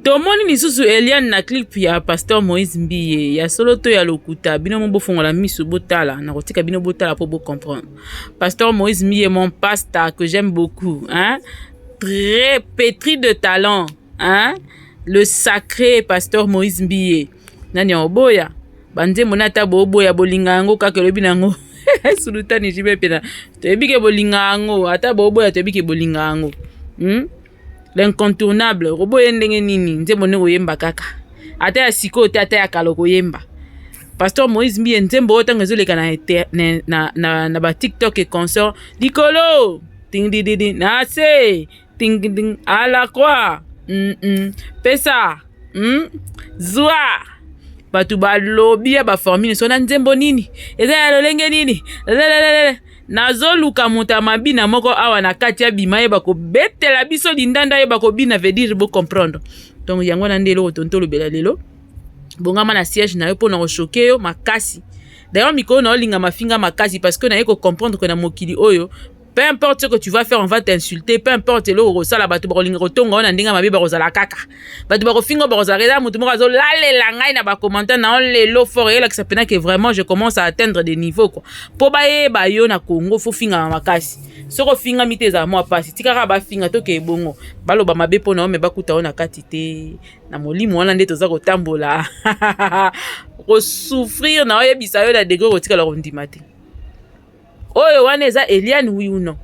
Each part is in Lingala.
tomoni lisusu Eliane na clip ya Pasteur Moïse Mbiye ya solo to ya lokuta bino mo bofongola miso botala na kotika bino botala pour comprendre. Pasteur Moïse Mbiye, mon pasteur que j'aime beaucoup, hein, très pétri de talent, hein, le sacré Pasteur Moïse Mbiye. Nani oboya bande monata boboya bolinga ngo kaka lobi nango sulutani jibe pena to ebike bolinga ngo ata boboya to ebike bolinga ngo. L'incontournable robo yendenge nini nzembo ne koyemba kaka ata ya siko te ata ya kalo koyemba. Pasteur Moïse Mbiye nzembo otanga zoleka na ba TikTok et consort likolo ting didi na se ting ding à la croix pesa zwa batu ba lobby ba formule so na nzembo nini eza ya lolenge nini nazoluka muta mabina moko awa na kati ya bimaye bako betela biso lindanda ye bako bina veut dire bo comprendre. Donc yango na ndelo tonto lobela lelo bongama na siège na yo pona ko choquer yo makasi. D'ailleurs miko na olinga mafinga makasi parce que na yeko comprendre que na mokili oyo peu importe ce que tu vas faire, on va t'insulter. Peu importe le rosala batu barolinga rotonga on ndinga mabe barosala kaka. Batu barofingo barosala mutu moko azo lale la ngai na ba commentaire na on le lo fort et là que ça pena que vraiment je commence à atteindre des niveaux quoi. Po baye ba yo na Congo fo finga makasi. Soko finga miteza moi pasi. Tikara ba finga to ke bongo. Balo ba mabe pona me bakuta ona katite. Na molimo wana nde toza ko tambola. Ko souffrir na oyebisa yo la degré kotika la rondimate. Oyo wana eza Eliane oui ou non.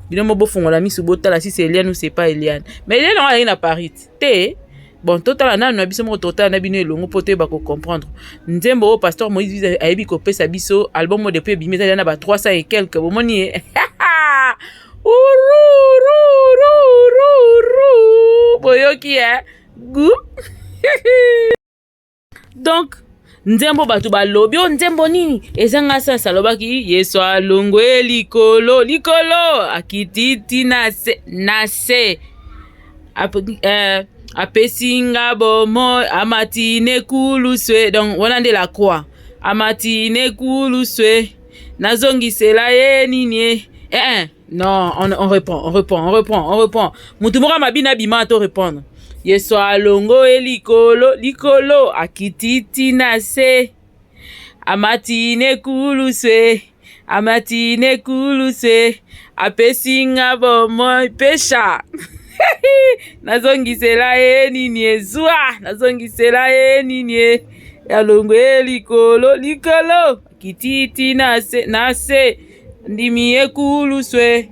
Bino mo bofongola misu botala si c'est Eliane ou c'est pas Eliane. Mais Eliane on a na Paris. Te bon total na biso mo total na bino elongo pote ba ko comprendre. Nzembo o Pasteur Moïse ayebi ko pesa biso album mo depuis bimeza na ba 300 et quelques. Bomoni boyoki gu. Donc nzembo batu ba lobi o nzembo nini ezanga sa salobaki yeso alongo likolo akititi na se apesinga bomo amatine kuluswe. Donc wana nde la croix amatine kuluswe nazongisela ye nini non on reprend mutu moko mabina bima to répondre. Yeso alongo likolo akititi na se amatine kuluswe apesinga bomo pesha nazongisela ye nini ezwa nazongisela ye nini alongo likolo akititi na se ndimi ekuluswe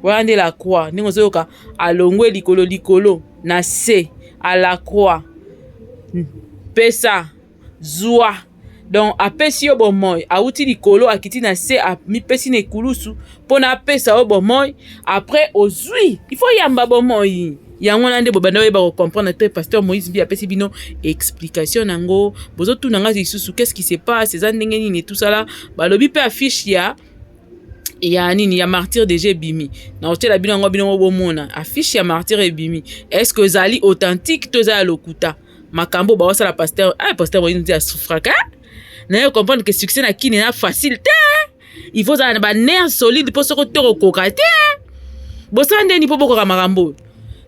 wande la croix ningo zoyoka alongo likolo na se à la croix pesa zwa. Donc apesi yo bomoy auti likolo akiti na se a mi pesi ne kulusu pona pesa yo bomoy après ozui il faut yamba bomoy yango na nde bobanda we ba comprendre te Pasteur Moïse Mbiye apesi bino explication nango bozo tu nanga lisusu qu'est-ce qui se passe ces ndenge nini tout ça là balobi pe affiche ya nini ya martyr de Bimi na hôtel bino ngo bino bomona affiche ya martyr et Bimi. Est-ce que zali authentique to za lokuta makambo ba wasa la Pasteur Pasteur Moïse Mbiye souffraka na yo comprendre que succès na kini na facile te il faut za ba nerf solide pour se ko koka te bosande ni po boko makambo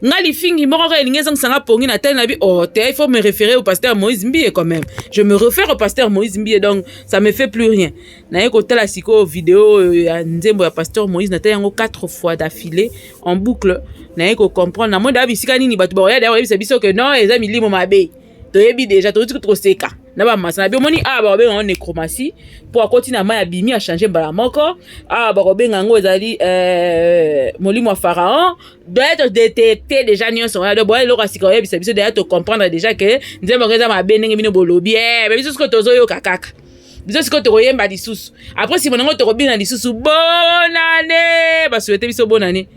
ngali fingi moko ka elingeza ngisanga pongi na tel na bi il faut me référer au Pasteur Moïse Mbiye quand même. Je me réfère au Pasteur Moïse Mbiye donc ça me fait plus rien. Na yeko tala siko vidéo ya nzembo ya Pasteur Moïse na tayango 4 fois d'affilée en boucle. Na yeko comprendre na moda bisika nini batu ba ya d'ailleurs biso que non eza milimo mabe. To yebi déjà to trop seka. Na ba masa na bi moni ba be en nécromancie pour continuer ma ya bimi a changer bala moko ba robenga ngo ezali molimo pharaon doit être détecté déjà nyon so de boy lo kasika yebi biso déjà to comprendre déjà que nzembo ngeza mabe ndenge bino bolobi biso siko tozo yo kakaka biso siko to koyemba lisusu après si monango to kobina lisusu bonne année ba souhaiter biso bonne année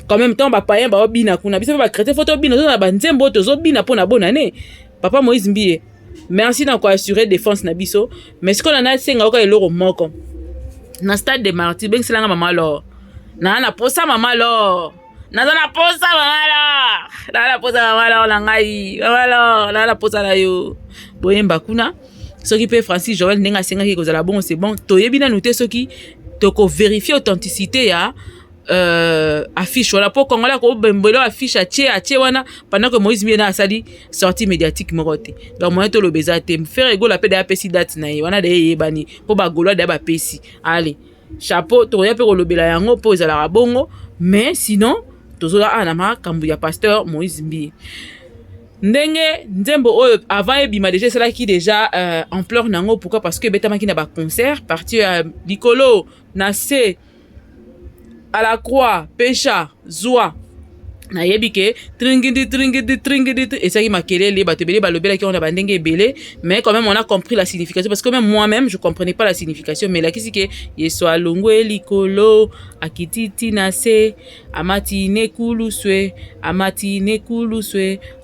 quand même temps ba payen ba obina kuna biso ba créer photo bina zo na ba nzembo tozo bina pona bonne année. Papa Moïse Mbiye, merci d'encore assurer défense na biso, mais ce qu'on a senga ko eloro moko. Na stade de martyr ben selanga mama lo. Na posa mama lo. Na posa mama lo la ngai. Na posa la yo. Boyemba kuna. Soki pe Francis Joël ndenga senga ki kozala bon c'est bon. Toyebi na noter soki toko vérifier authenticité ya affiche wana po Congolais ko bembelo affiche atie wana pendant que Moïse Mbie na asali sortie médiatique moko te. Donc moyen to lobeza te faire ego la pe de apesi date na ye wana de yebani po ba golo de ba pesi. Allez, chapeau to ya pe ko lobela yango po ezala bongo, mais sinon tozola ana makambu ya pasteur Moïse Mbie. Ndenge nzembo oyo avant ebima déjà c'est là qui déjà ampleur nango. Pourquoi? Parce que betamaki na ba concert parti likolo na se à la croix, pécha, zoa. Na yebike tringidi et ça qui m'a kelele batebele balobela qui on a bandenge belé, mais quand même on a compris la signification parce que même moi-même je comprenais pas la signification, mais là qui c'est que yeso alongwe likolo akititi nase amati nekuluswe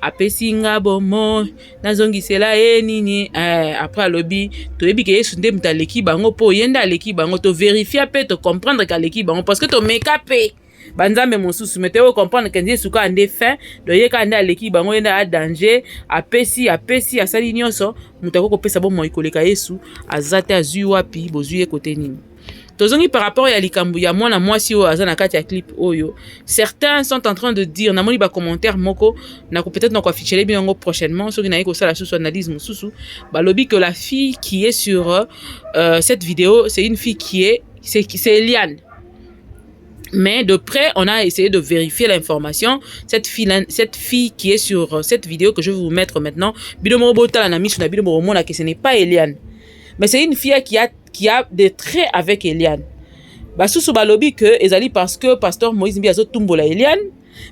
apesinga bomo nazongisela nini après lobby to yebike yesu nde mutaleki bango po yenda leki bango to vérifier pe to comprendre ka leki bango parce que to make up banzambe mosusu meteo comprendre que Dieu suka ande fin do yeka ande aleki bango yenda a danger apesi asali nyonso mutako kopesa bo mo ikoleka Yesu azate azui wapi bozui côté nini. Tozongi par rapport à likambu ya mwana mwasi o azana kati ya clip oyo, certains sont en train de dire na moni ba commentaire moko na peut-être na ko afficher bien ngo prochainement soki na yeko sala sous analyse mususu ba lobby que la fille qui est sur cette vidéo c'est une fille qui est c'est Eliane. Mais de près, on a essayé de vérifier l'information. Cette fille qui est sur cette vidéo que je vais vous mettre maintenant, que ce n'est pas Eliane. Mais c'est une fille qui a des traits avec Eliane. Sous balobi que ezali parce que pasteur Moïse Mbie azo tumbola Eliane,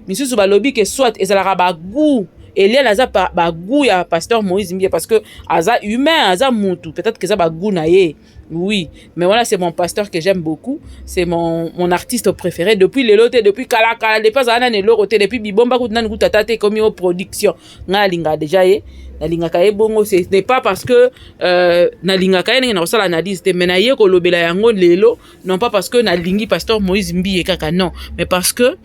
mais sous balobi que soit ezala bagou Eliane aza bagou ya pasteur Moïse Mbie parce que aza humain, aza mutu, peut-être que ça bagou na ye. Oui, mais voilà, c'est mon pasteur que j'aime beaucoup. C'est mon artiste préféré. Depuis le loté, depuis Kalakala, depuis Zana Neloroté, depuis Bibomba, Koutnan Koutatate, comme aux production. Nalinga déjà, Nalinga Kaye Bongo, ce n'est pas parce que Nalinga Kaye n'a pas l'analyse, mais Naye Kolobela Yango Lelo, non pas parce que Nalingi pasteur Moïse Mbie Kaka, non, mais parce que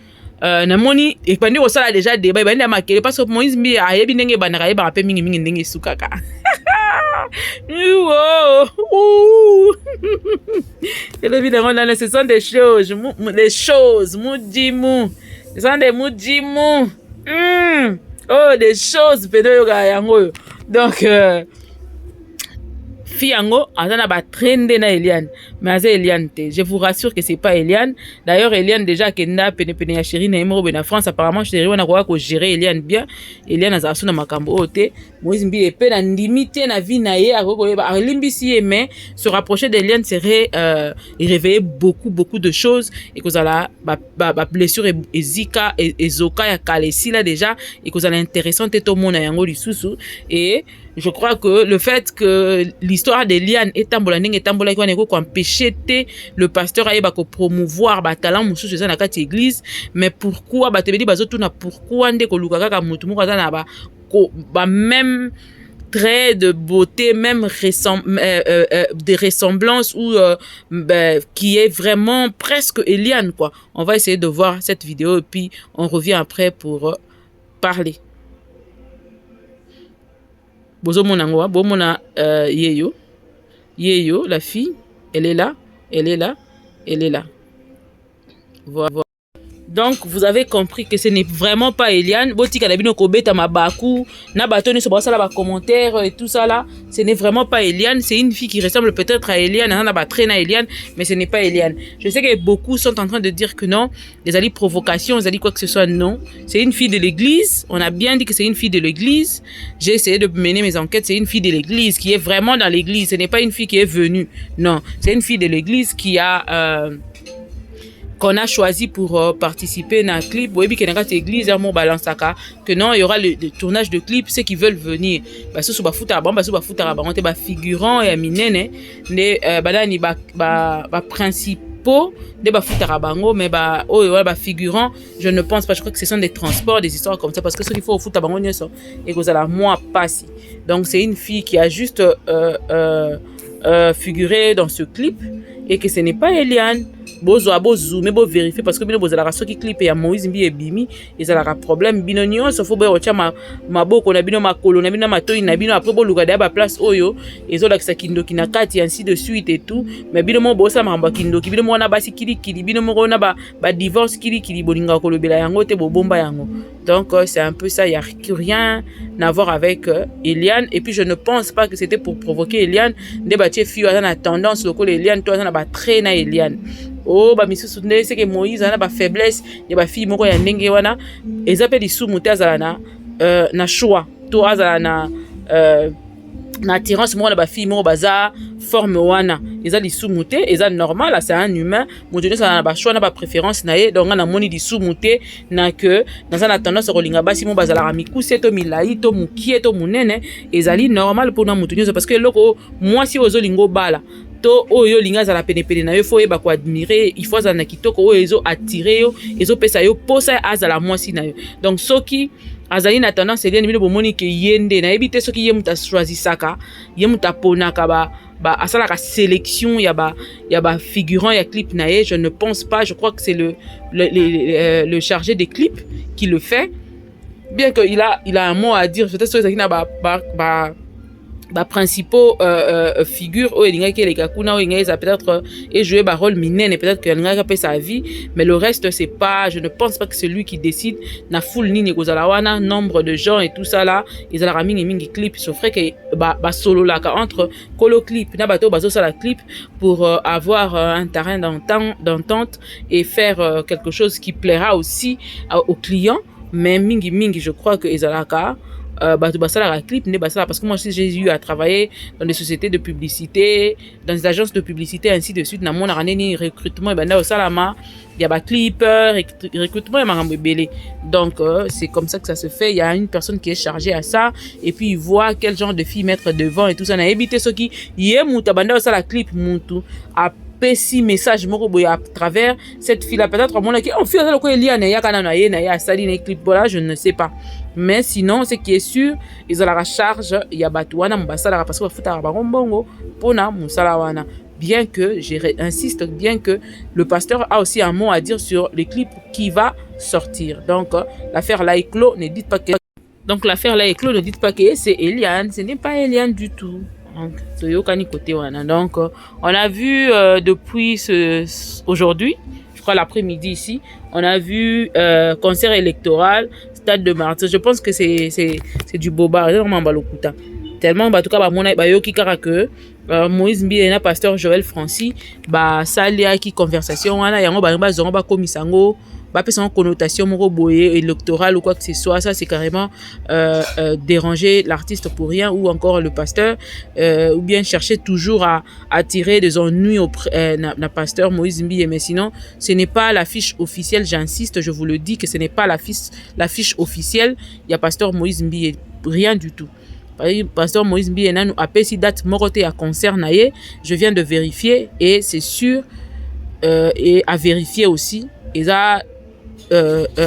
namoni et pandi au sala déjà débat bandi amakele parce que Moïse Mbie ayebi ndenge banaka yeba pe mingi ndenge sukaka. Ce sont des choses, moudimou. Ce sont des moudimou. Oh, des choses, donc, Fiango, azana ba trende na Eliane, mais aza Eliane te. Je vous rassure que c'est pas Eliane. D'ailleurs, Eliane déjà kenda pene ya chérie na emoro na France, apparemment chérie wana kwa ko gérer Eliane bien. Eliane aza suna makambo ote. Moïse Mbie pe na limité na vie na ye akoko ba limbisi mais se rapprocher d'Eliane serait réveiller beaucoup de choses et que ça la ba blessure et zika et zoka ya kalesi là déjà et que ça l'intéressant te to mona yango lisusu et je crois que le fait que l'histoire d'Eliane est tambola ndenge tambola ko neko empêcher le pasteur aye ba ko promouvoir ba talent mususu za na kati église, mais pourquoi ba tebeli bazotu na pourquoi nde ko luka kaka mutu moko za na ba même trait de beauté, même des ressemblances ou qui est vraiment presque Eliane quoi. On va essayer de voir cette vidéo et puis on revient après pour parler. Bozo monangoa, bomona yeyo, la fille, elle est là. Voilà. Donc, vous avez compris que ce n'est vraiment pas Eliane. Botika na bino kobeta mabaku, na batoni so basala ba commentaires et tout ça là, ce n'est vraiment pas Eliane, c'est une fille qui ressemble peut-être à Eliane, na ba traîna Eliane, mais ce n'est pas Eliane. Je sais que beaucoup sont en train de dire que non, les alliés provocation, les alliés quoi que ce soit, non. C'est une fille de l'église, on a bien dit que c'est une fille de l'église. J'ai essayé de mener mes enquêtes, c'est une fille de l'église qui est vraiment dans l'église, ce n'est pas une fille qui est venue. Non, c'est une fille de l'église qui a qu'on a choisi pour participer dans un clip. Oui, bien que dans l'église, que non, il y aura le tournage de clip, ceux qui veulent venir. Parce que on est figurant et minene, principaux de bango, mais figurant, je ne pense pas. Je crois que ce sont des transports, des histoires comme ça, parce que ce qu'il faut au foot à bango, et que ça moi passe. Donc c'est une fille qui a juste figuré dans ce clip et que ce n'est pas Eliane. bozo zoomer bo vérifier parce que bino bozala soki clip ya Moïse Mbi ebimi ezala problème bino nyonso fo bo cha maboko na bino makolo na bino matoi na bino après bo luka ba place oyo ezolakisa kindoki na kati ainsi de suite et tout mais bino mo bosa mamba kindoki bino mo na basi kili bino mo na ba divorce kili bolinga kolobela yango te bo bomba yango. Donc c'est un peu ça, il y a rien à voir avec Eliane et puis je ne pense pas que c'était pour provoquer Eliane de bâtir fille à la tendance locale Eliane toi ça ba traîner Eliane. Oh ba misu sunde c'est que Moïse a ba faiblesse ya ba fille moko ya ndenge wana ezape di sous muté azala na choix to azala na attirance moko na ba fille moko baza forme wana eza lisu muté eza normal c'est un humain moto ça na ba choix na ba préférence na ye donc na moni lisu muté na que dans na tendance kolinga basi mo bazala mikuse to milai to mukie to munene ezali normal pour na moto parce que loko moi si ozolingo bala to oyo linga za la pene na yo fo yeba ko admirer il faut za na kitoko oyo ezo attirer yo ezo pesa yo posa azala moi si na yo donc soki azali na tendance eliane bino bomoni ke yende na ebite soki ye muta choisisaka ye muta ponaka ba asala ka sélection ya ba figurant ya clip na ye je ne pense pas je crois que c'est le chargé des clips qui le fait bien que il a un mot à dire peut-être sur ezali na principaux figures o elinga ke les kakuna o elinga peut-être et jouer ba rôle minene peut-être que elinga ka sa vie mais le reste c'est pas je ne pense pas que c'est lui qui décide na full nini kozala wana nombre de gens et tout ça là ils ala mingi clip sauf que ba solo là entre colo clip na bato bazo la clip pour avoir un terrain d'entente et faire quelque chose qui plaira aussi aux clients mais mingi je crois que ezalaka la clip parce que moi j'ai eu à travailler dans des sociétés de publicité dans des agences de publicité ainsi de suite na mon année recrutement et banda au salama il y a ba clip recrutement et marambo belé donc c'est comme ça que ça se fait il y a une personne qui est chargée à ça et puis il voit quel genre de fille mettre devant et tout ça na éviter ce qui yé muta banda au la clip mutu a petit message moko boya à travers cette fille là peut-être mon qui on fait ça ko Eliane ya kana na ye na ya sali na clip là je ne sais pas mais sinon ce qui est sûr ils ont la charge ya batu wana mbasala parce que bafuta ba ngombongo pona musala wana bien que j'insiste bien que le pasteur a aussi un mot à dire sur les clips qui va sortir donc l'affaire là est clos ne dites pas que ne dites pas que c'est Eliane ce n'est pas Eliane du tout. Donc, on a vu depuis aujourd'hui, je crois l'après-midi ici, on a vu concert électoral, stade de Martyrs. Je pense que c'est du boba, tellement en tout cas que Moïse Mbi et pasteur Joël Francis salia qui conversation wana yango ba zongo ba komisango ba pesa connotation moko boye électorale ou quoi que ce soit ça c'est carrément déranger l'artiste pour rien ou encore le pasteur ou bien chercher toujours à attirer des ennuis au na pasteur Moïse Mbi mais sinon ce n'est pas l'affiche officielle j'insiste je vous le dis que ce n'est pas l'affiche officielle il y a pasteur Moïse Mbi rien du tout. Pasteur Moïse Mbi nous a payé date moroté à concert naie je viens de vérifier et c'est sûr et à vérifier aussi et ça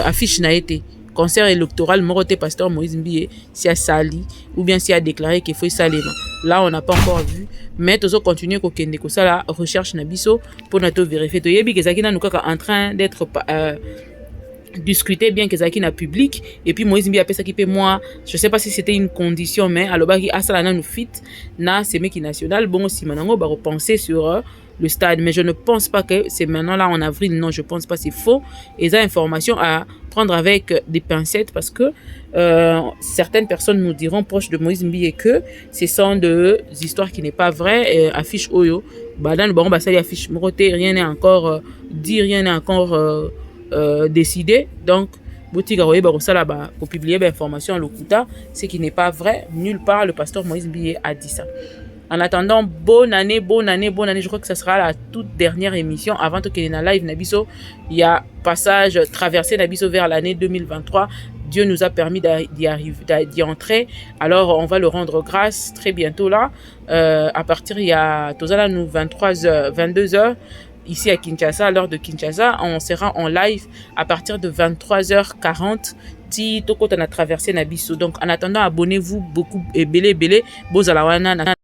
affiche n'a été concert électoral moroté pasteur Moïse Mbi si a sali ou bien si a déclaré qu'il faut saler là on n'a pas encore vu mais toujours continuer ko kende ko ça la recherche na biso pour na to vérifier to yebi que ça qui na nous en train d'être discuter bien que ça qui n'a public et puis Moïse Mbi a ça qui paie moi je sais pas si c'était une condition mais alors bah qui a ça là nous fit na c'est mec national bon si maintenant on va repenser sur le stade mais je ne pense pas que c'est maintenant là en avril non je pense pas c'est faux et ça information à prendre avec des pincettes parce que certaines personnes nous diront proches de Moïse Mbi que ce sont des histoires qui n'est pas vrai affiche oyo dans le baron basali affiche moroté rien n'est encore dit rien n'est encore décidé donc boutique pour publier l'information à l'Okuta ce qui n'est pas vrai nulle part le pasteur Moïse Mbi a dit ça. En attendant, bonne année. Je crois que ça sera la toute dernière émission avant que les live Nabiso. Il y a passage traversé Nabiso vers l'année 2023. Dieu nous a permis d'y entrer. Alors, on va le rendre grâce très bientôt là. À partir, il y a Tozala nous 23h, 22h. Ici à Kinshasa, à l'heure de Kinshasa, on sera en live à partir de 23h40. Si Toko on a traversé Nabiso. Donc, en attendant, abonnez-vous beaucoup et belé. Bozalawana.